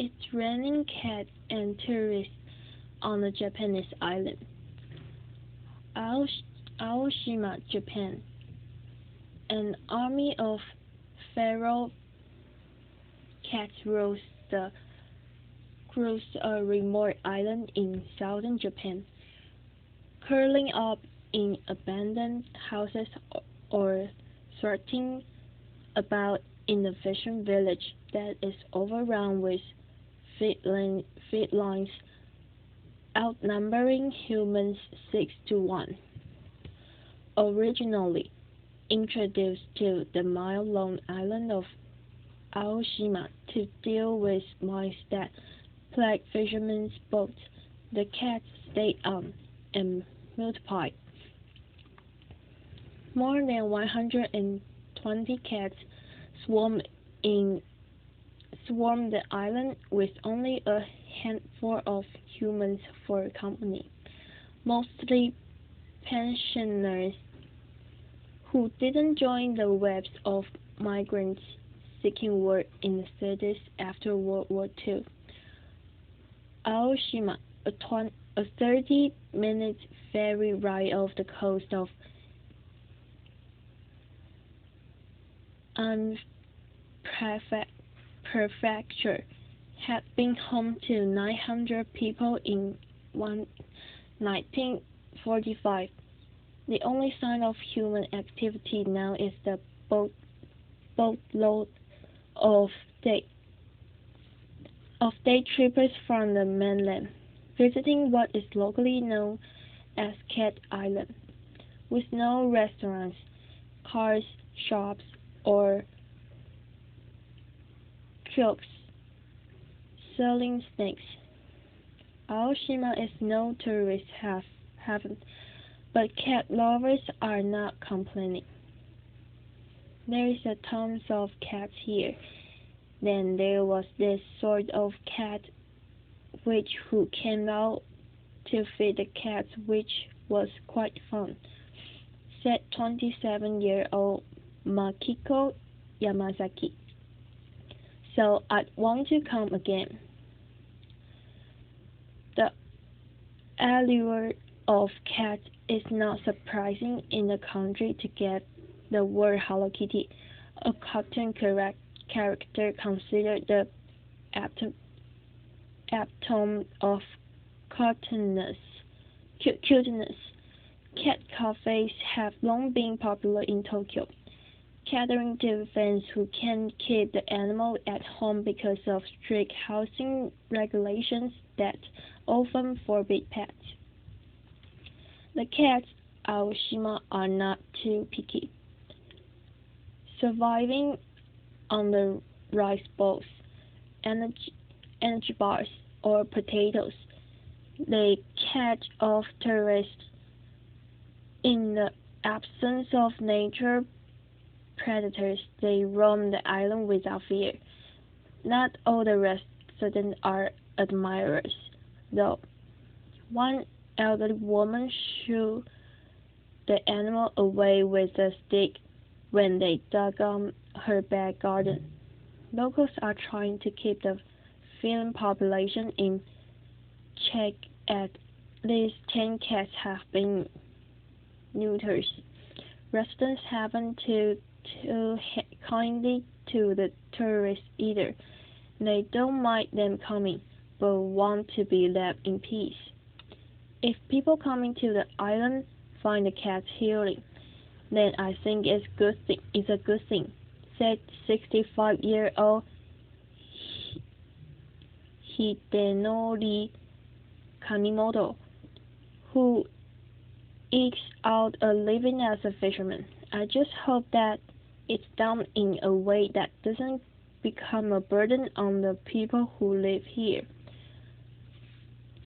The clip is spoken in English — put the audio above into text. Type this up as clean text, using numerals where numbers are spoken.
It's raining cats and tourists on a Japanese island, Aosh- Aoshima, Japan. An army of feral cats cruise a remote island in southern Japan, curling up in abandoned houses or strutting about in a fishing village that is overrun with felines outnumbering humans 6-1. Originally introduced to the mile-long island of Aoshima to deal with mice that plague fishermen's boats, the cats stayed on and multiplied. More than 120 cats swarm in swarm the island with only a handful of humans for company, mostly pensioners who didn't join the waves of migrants seeking work in the cities after World War II. Aoshima, a 30-minute ferry ride off the coast of An Prefecture, had been home to 900 people in 1945. The only sign of human activity now is the boatload of day trippers from the mainland, visiting what is locally known as Cat Island, with no restaurants, cars, shops, or kiosks selling snakes. Aoshima is no tourist haven, but cat lovers are not complaining. There is a tons of cats here. Then there was this sort of cat who came out to feed the cats, which was quite fun, said 27-year-old Makiko Yamazaki. So I'd want to come again. The allure of cats is not surprising in a country to get the word Hello Kitty, a cartoon character considered the epitome of cuteness. Cat cafes have long been popular in Tokyo, catering to fans who can't keep the animal at home because of strict housing regulations that often forbid pets. The cats at Aoshima are not too picky, surviving on the rice balls, energy bars, or potatoes they catch off tourists. In the absence of nature predators, they roam the island without fear. Not all the residents are admirers, though. One elderly woman shooed the animal away with a stick when they dug on her back garden. Locals are trying to keep the feline population in check. At least 10 cats have been neutered. Residents haven't too kindly to the tourists either. They don't mind them coming, but want to be left in peace. If people coming to the island find the cats healing, then I think it's a good thing, said 65-year-old Hidenori Kanimoto, who ekes out a living as a fisherman. I just hope that it's done in a way that doesn't become a burden on the people who live here.